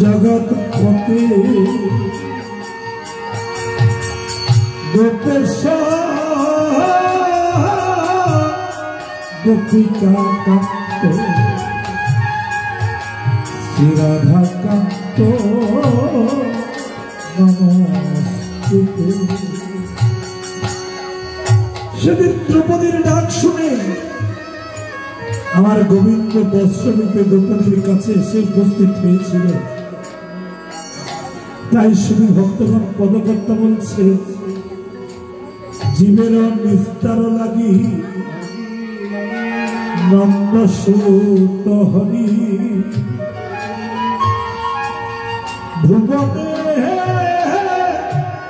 जगत पते गोपेश गोपिका कांत श्री राधा कांत नमस्ते। সেদিন দ্রৌপদীর ডাক শুনে আমার গোবিন্দ বস্ত্ররূপে দ্রৌপদীর কাছে এসে উপস্থিত হয়েছিল। তাই শুধু ভক্তগণ পদকর্তা বলছে জীবের নিস্তার লাগি নন্দ সুত হরি ভুবনে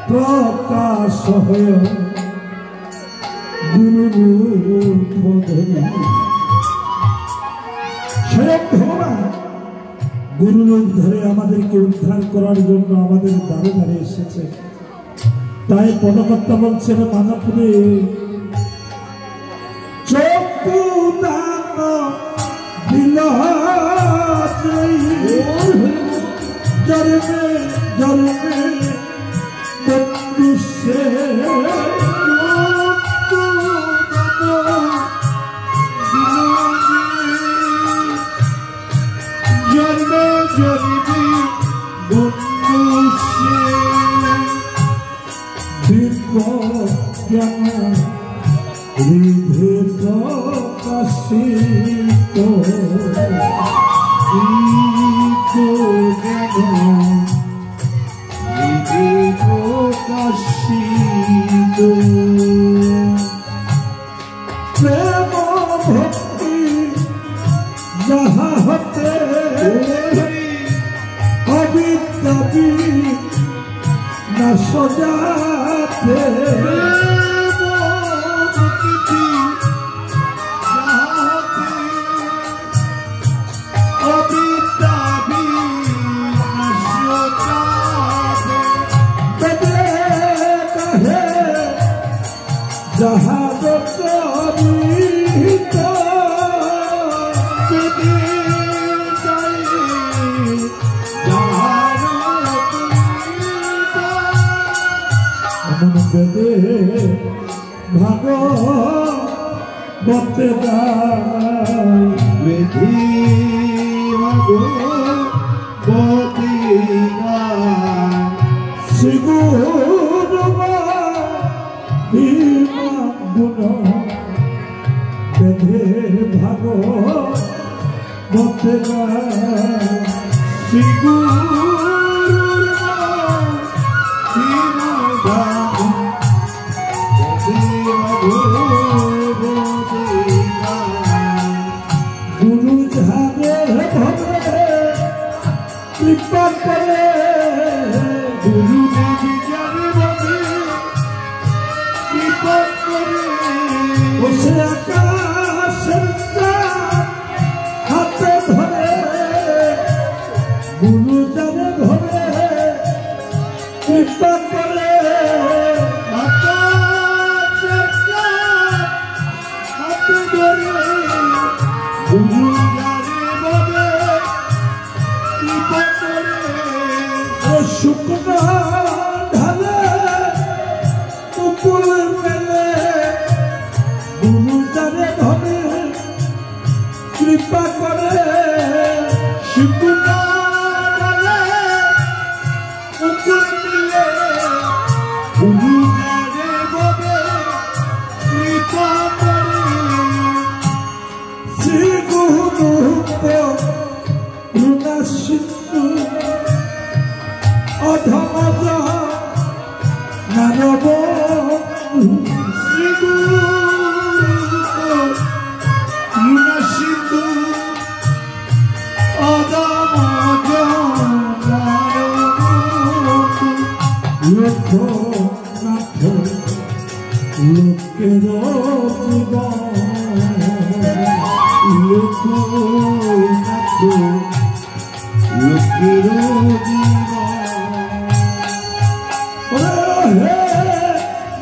প্রকাশ হয় গুরু স্বয়ং ভগবান গুরু রূপ ধরে আমাদেরকে উদ্ধার করার জন্য আমাদের দ্বারে দ্বারে এসেছে। তাই পদকর্তা বলছেন মানপুরে চক্ষু দান দিল জন্মে জন্মে বন্ধু সে হৃদে প্রকাশিত হৃদে প্রকাশিত প্রেম ভক্তি যাহা হতে অবিদ্যাবি না সজাতে जहाज भागो बते विधि भागो बते बेधे भागो बतेगा गुरु झागे भगे कृपा करे गुरु देवी जाने भगे कृपा करे उसे आकाश हाथे धरे गुरु जाने भगे कृपा करे आकाश हाथे धरे गुरु जाने भगे कृपा करे शुक्र ढाले मुकुल मेले गुरु जाने भगे कृपा करे शुक्र ढाले मुकुल मेले गुरु जाने भगे कृपा करे श्री गुरु करुणा सिंधु अधमज नारद श्री गुरु करुणा सिंधु अधमज नारद लोकनाथ लोकेर जीवन लोकनाथ लोकेर जीवन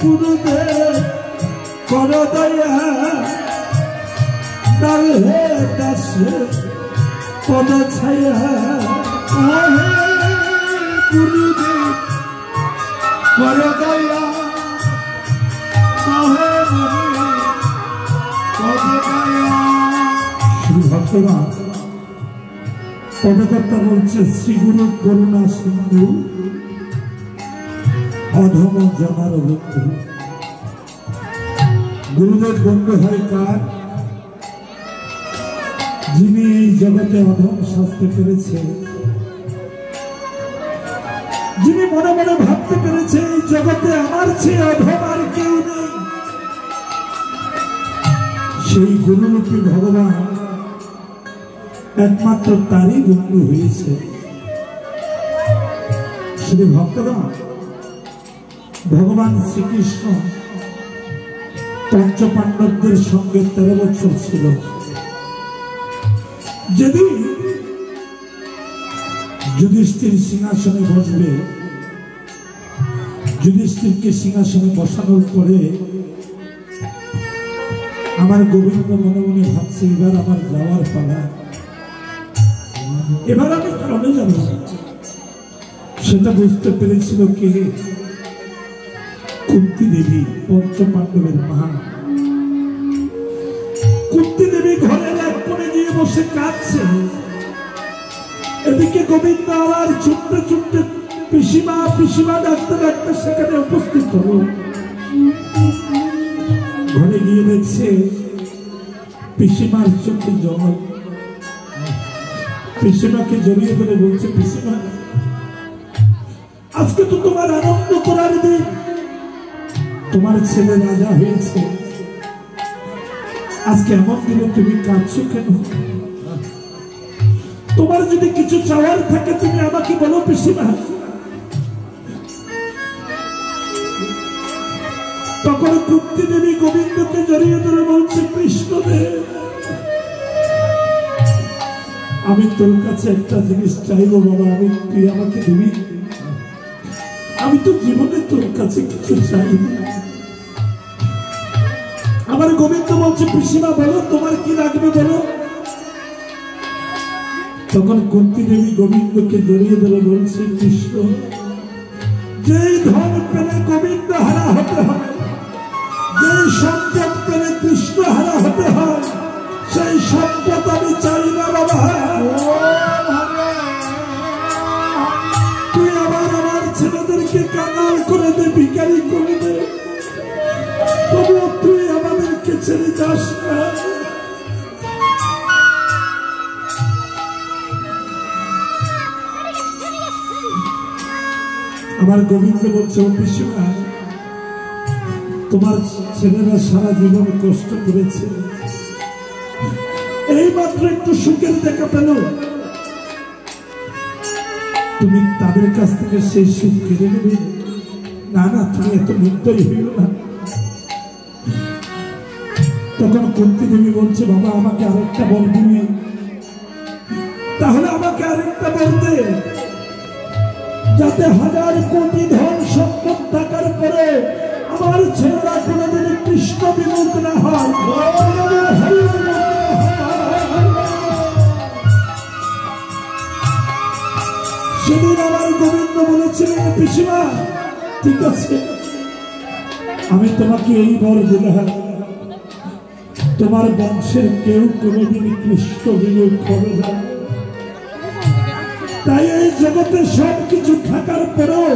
गुरुदेव कर दया हे दास পদ ছায়া গুরুদেব করে দয়া শ্রী ভক্তরা পদকর্তা বলছে শ্রী গুরু করুণা সিন্ধু অধম জনার বন্ধু। গুরুদেব বন্ধু হয় কার? যিনি এই জগতে অধম সাজতে পেরেছে, যিনি মনে মনে ভাবতে পেরেছে এই জগতে আমার চেয়ে অধম আর কেউ নেই। সেই গুরুরূপী ভগবান একমাত্র তারই বন্ধু হয়েছে। শ্রী ভক্তরা ভগবান শ্রীকৃষ্ণ পঞ্চপাণ্ডবদের সঙ্গে 13 বছর ছিল। যেদিন যুধিষ্ঠির সিংহাসনে বসবে, যুধিষ্ঠিরকে সিংহাসনে বসানোর পরে আমার গোবিন্দ মনে মনে ভাবছে এবার আমার যাওয়ার পালা, এবার আমি কবে যাব। সেটা বুঝতে পেরেছিল কে? কুন্তি দেবী, পঞ্চপাণ্ডবের মা। কুন্তি দেবী ঘরের এক কোণে গিয়ে বসে কাঁদছে। এদিকে গোবিন্দ আবার ছুটতে ছুটতে পিসিমা পিসিমা ডাকতে ডাকতে সেখানে উপস্থিত হল। ঘরে গিয়ে দেখছে পিসিমার চোখে জল। পিসিমাকে জড়িয়ে ধরে বলছে, পিসিমা আজকে তো তোমার আনন্দ করার দিন, তোমার ছেলে রাজা হয়েছে, আজকে এমন দিনে তুমি কাঁদছো কেন? তোমার যদি কিছু চাওয়ার থাকে তুমি আমাকে বলো পিসিমা। তখন কুন্তি দেবী গোবিন্দকে জড়িয়ে ধরে বলছে, কৃষ্ণদেব আমি তোর কাছে একটা জিনিস চাইবো বাবা, তুই আমাকে দিবি? আমি তো জীবনে তোর কাছে কিছু চাই না। আমার গোবিন্দ বলছে, পিসিমা বলো তোমার কি লাগবে বলো। তখন কুন্তি দেবী গোবিন্দকে জড়িয়ে ধরে বলছে, কৃষ্ণ যেই ধন পেলে গোবিন্দ হারা হতে হয়, যেই সম্পদ পেলে কৃষ্ণ হারা হতে হয়, সেই সম্পদ আমি চাই না বাবা। তুই আবার আমার ছেলেদেরকে কাঙাল করে দে, ভিখারি করে দে, তবুও তুই আমাদেরকে ছেড়ে যাস না। আমার গোবিন্দ বলছে, ও পিসিমা তোমার ছেলেরা সারা জীবন কষ্ট করেছে, এই মাত্র একটু সুখের দেখা পেল, তুমি তাদের কাছ থেকে সেই সুখ কেড়ে নেবে? না না, তুমি এত নির্দয় হইল না। তখন কুন্তি দেবী বলছে, বাবা আমাকে আরেকটা বল দিবি? তাহলে আমাকে আরেকটা বল দে, যাতে 1000 কোটি ধন সম্পদ থাকার পরে আমার ছেলেরা কোনোদিন কৃষ্ণ বিমুখ না হয়। সেদিন আমার গোবিন্দ বলেছিলেন, পিসিমা ঠিক আছে আমি তোমাকে এই বর দিলাম, তোমার বংশের কেউ কোনোদিন কৃষ্ণ বিমুখ হবে না। তাই এই জগতে সবকিছু থাকার পরেও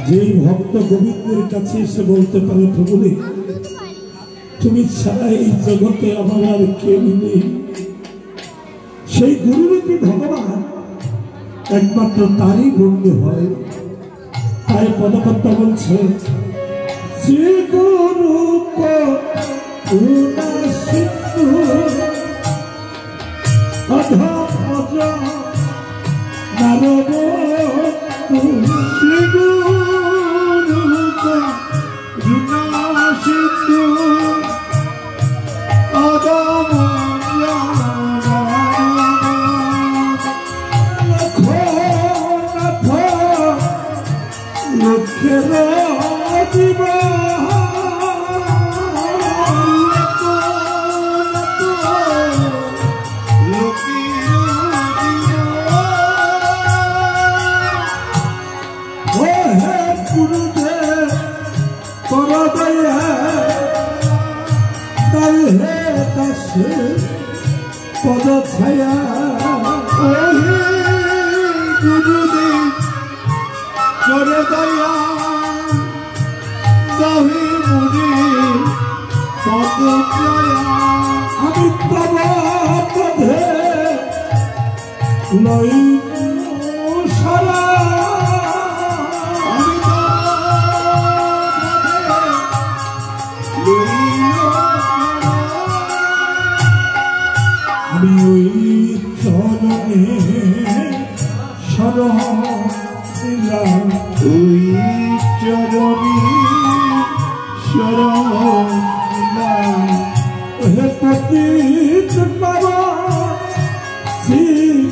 যেই ভক্ত গোবিন্দের কাছে এসে বলতে পারে, প্রভুরে তুমি ছাড়া এই জগতে আমার আর কেউ নেই, সেই গুরুরূপী ভগবান একমাত্র তারই বন্ধু হয়। তাই পদকর্তা বলছে, শ্রী গুরু করুণা সিন্ধু অধম নারদ শ্রী গুরু করুণা সিন্ধু অধম লক্ষ্যের জীবন লোকে গুরুদেব কর দয়া তাই হে দাসে পদ ছায়া ওহে গুরুদেব কর দয়া দাহে মুরে পদ ছায়া আমি তব পদে লই সারা আমি আমি ওই চরণে শরণ দিলাম ওই চরণে শরণ দিলাম হে পতিত বাবা শ্রী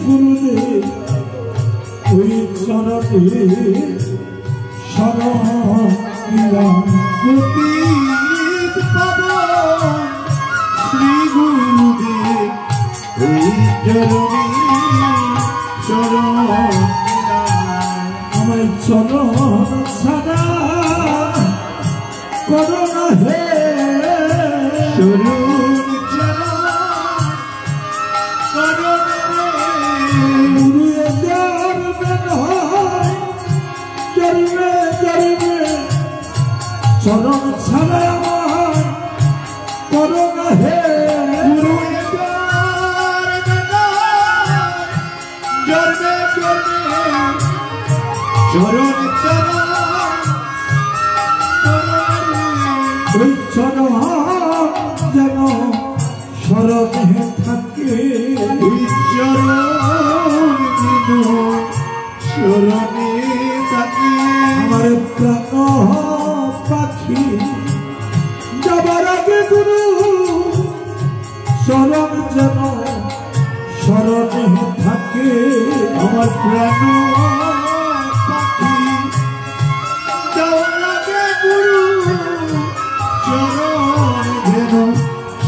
গুরুদেব ওই চরণে শরণ দিলাম পতিত পাবন শ্রী গুরুদেব ওই চরণে শরণ দিলাম আমায় চরণ ছাড়া করো না হে শরণ চরণ করণ গুরুয়ে জন্মে নয় জন্মে জন্মে চরণ ছাড়া আমার করো না হে গুরুয়ে জন্মে জন্মে চরণ চরণ ওই চরণ যেন শরণে থাকে ওই চরণ দিন শরণে থাকে আমার প্রাণ পাখি যাবার আগে গুরু শরণ যেন শরণে থাকে আমার প্রাণ পাখি যাওয়ার আগে গুরু চরণ যেন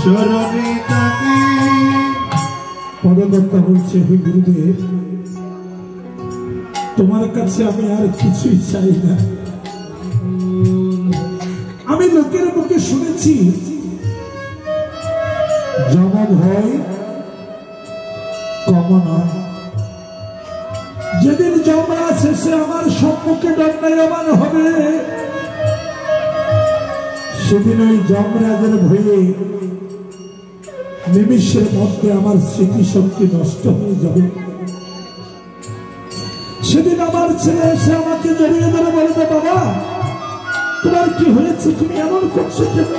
শরণে থাকে পদকর্তা বলছে হে গুরুদেব তোমার কাছে আমি আর কিছুই চাই না আমি লোকের মুখে শুনেছি যম ভয় কম নয় যেদিন যমরা শেষে আমার সম্মুখে দণ্ডায়মান হবে সেদিন ওই যমরাজের ভয়ে নিমিষের মধ্যে আমার স্মৃতিশক্তি নষ্ট হয়ে যাবে সেদিন আমার ছেলে এসে আমাকে জড়িয়ে ধরে বলবে বাবা তোমার কি হয়েছে তুমি এমন করছো কেন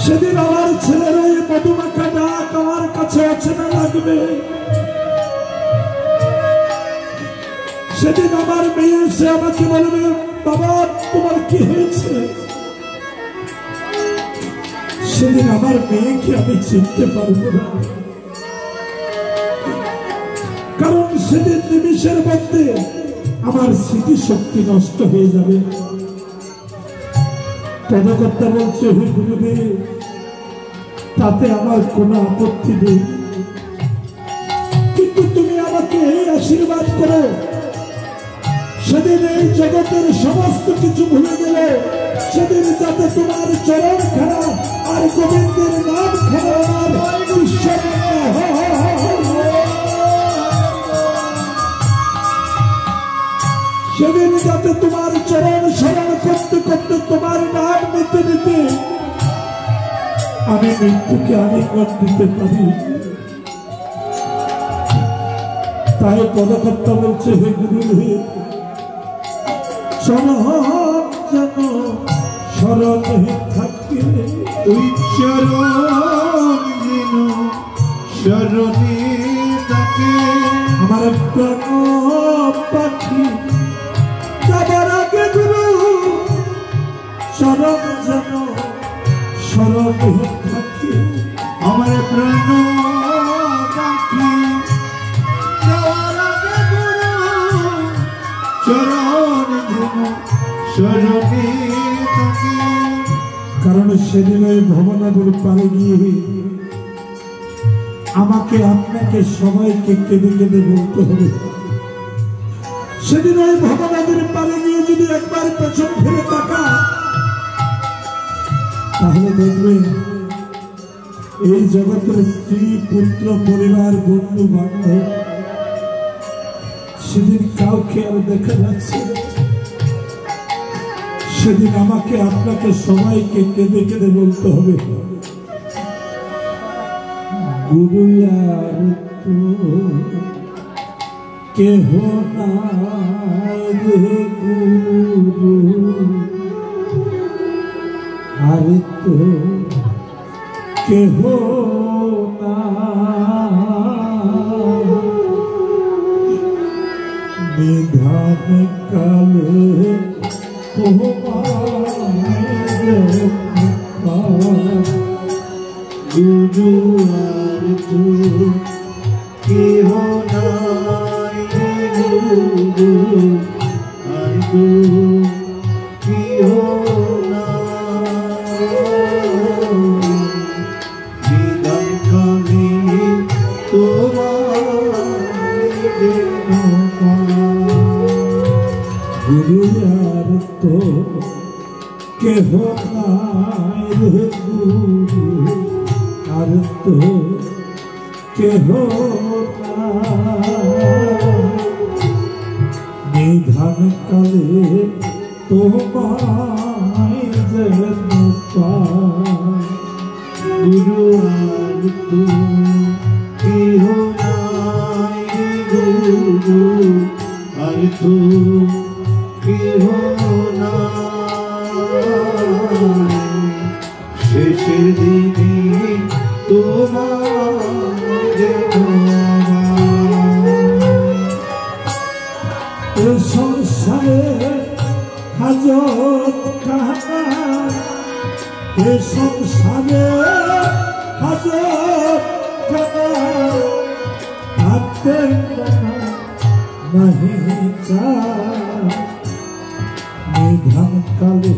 সেদিন আমার ছেলের ওই মধুমাখা ডাক আমার কাছে অচেনা লাগবে সেদিন আমার মেয়ে এসে আমাকে বলবে বাবা তোমার কি হয়েছে সেদিন আমার মেয়েকে আমি চিনতে পারবো না কারণ সেদিন নিমিষের মধ্যে আমার স্মৃতিশক্তি নষ্ট হয়ে যাবে পদকর্তা বলছে হে গুরুদেব তাতে আমার কোনো আপত্তি নেই কিন্তু তুমি আমাকে এই আশীর্বাদ করো সেদিন এই জগতের সমস্ত কিছু ভুলে গেলে সেদিন যাতে তোমার চরণ খেলা আর গোবিন্দের নাম খেলা আমার সেদিন যাতে তোমার চরণ স্মরণ করতে করতে তোমার নাম নিতে নিতে আমি মৃত্যুকে আলিঙ্গন দিতে পারি তাই পদকর্তা বলছে হে গুরুদেব চরণ যেন স্মরণে থাকে ওই চরণ যেন শরণে থাকে আমার প্রাণ পাখি যাবার আগে গুরু চরণ যেন স্মরণে থাকে আমার প্রাণ পাখি যাওয়ার আগে গুরু চরণ যেন শরণে থাকে কারণ সেদিন ওই ভবনাদের পারে গিয়ে আমাকে আপনাকে সবাইকে কেঁদে কেঁদে বলতে হবে সেদিন ওই ভবনগরের পারে গিয়ে যদি একবার পেছন ফিরে তাকা, তাহলে দেখবে এই জগতের স্ত্রী পুত্র পরিবার বন্ধু বান্ধব সেদিন কাউকে আর দেখা যাচ্ছে। সেদিন আমাকে আপনাকে সবাইকে কেঁদে কেঁদে বলতে হবে, গুরু আর তো কেহ নাই রে গুরু, আর তো কেহ নিধান কালে গুরু আর তো কেহ নাই রে গুরু, আর তো কেহ গুরু আর তো কেহ নাই রে গুরু, আর তো কেহ নিধান কালে তোমায় যেন পাই। গুরু আর তো কেহ নাই রে গুরু, আর তো কেহ নাই, শেষের দিনে তোমার যেন এ সংসারে হাজত কাহা, এ সংসারে হাজত কাহা, থাকতে নাহি চায়, নিধান কালে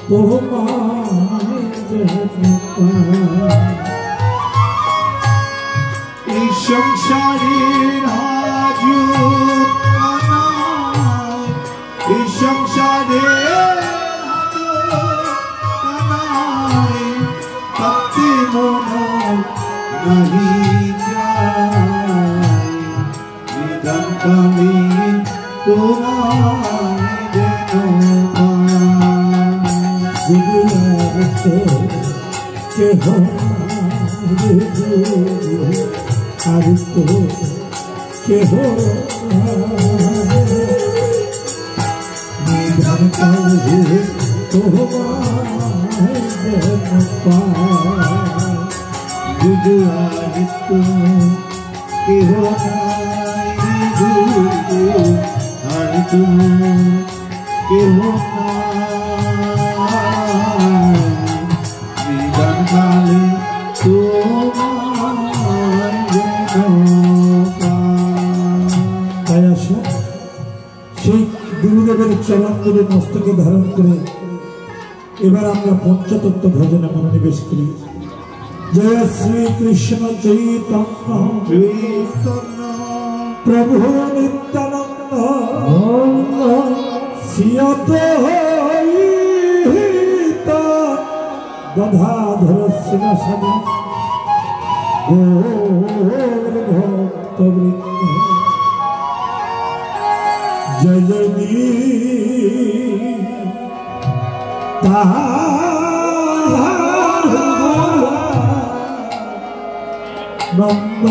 তোমায় যেন পাই। এই সংসারের হাজত কানা, এই সংসারের কানায় থাকতে মন নাহি যায়, নিধান কালে তোমায় যেন পাই। গুরু আর তো কেহ নাই রে গুরু, আর তো কেহ নিধান কালে তোমায় যেন পাই। গুরু আর তো কেহ নাই গুরু, আর তো কেহ নাই, নিধান কালে তোমায় যেন পাই। তাই আসো সেই গুরুদেবের চরণ ধরে মস্তকে ধারণ করে এবার আমরা পঞ্চতত্ত্ব ভজনে মনোনিবেশ করি। জয় শ্রীকৃষ্ণ চৈতন্য চৈতন্য প্রভু নিত্যানন্দ, শ্রী অদ্বৈত গদাধর শিবাসাদি গৌর ভক্তবৃন্দ। জয় জয় নন্দ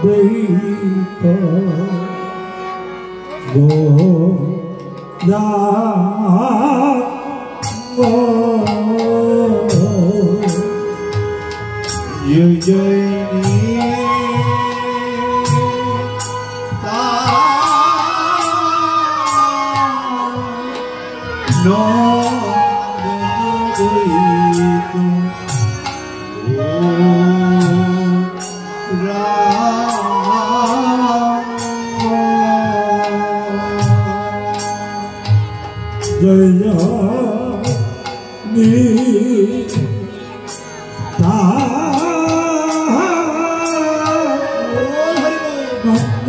দৈত গোরা জয় জয় জয় জয় নন্দ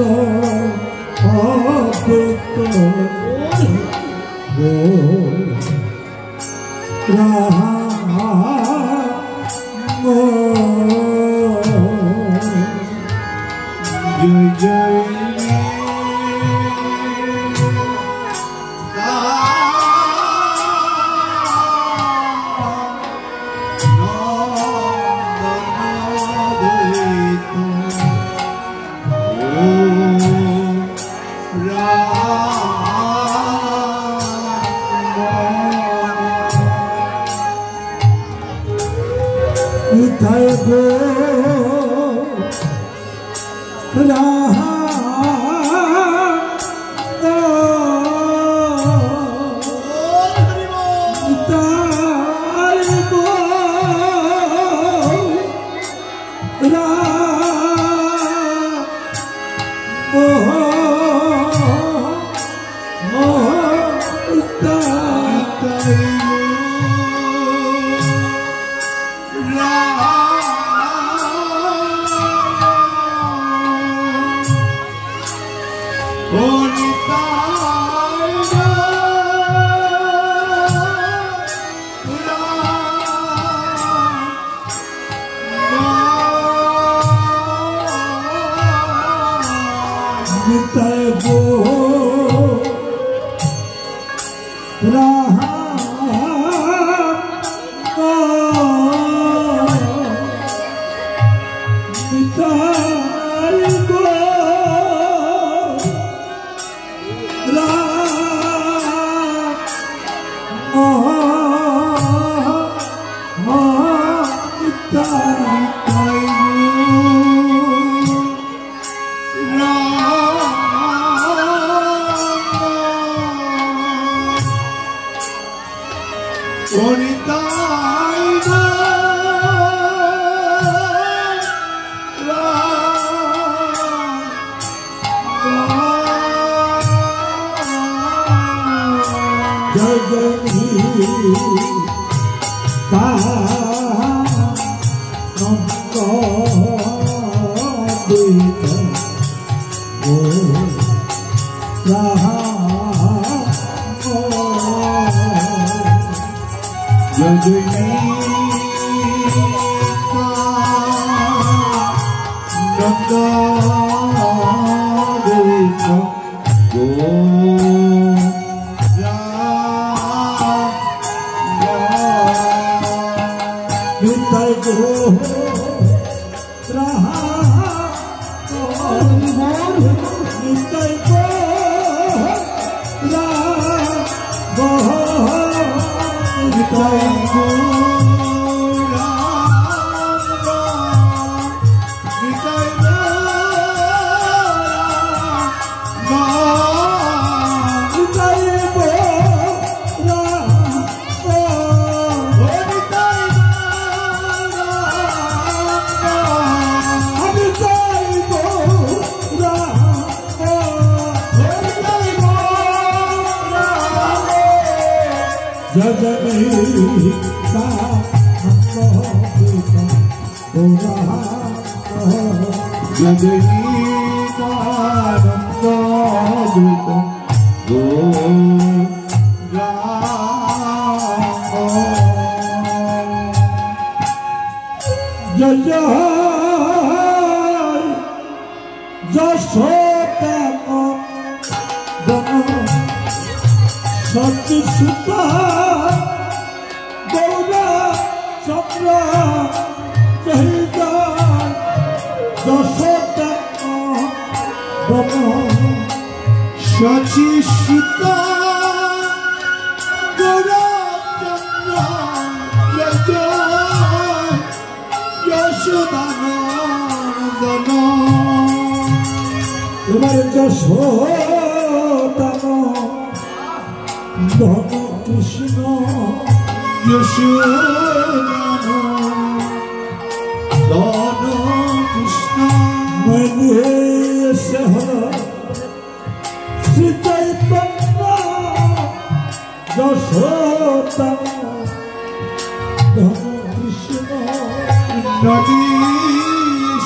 Nadi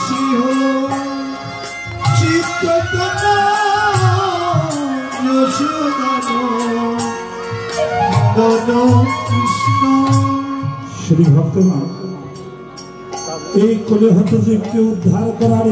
Shiho চৈতন্য কৃষ্ণ শ্রী ভক্তগণ, এই কলিহত জীবকে উদ্ধার করার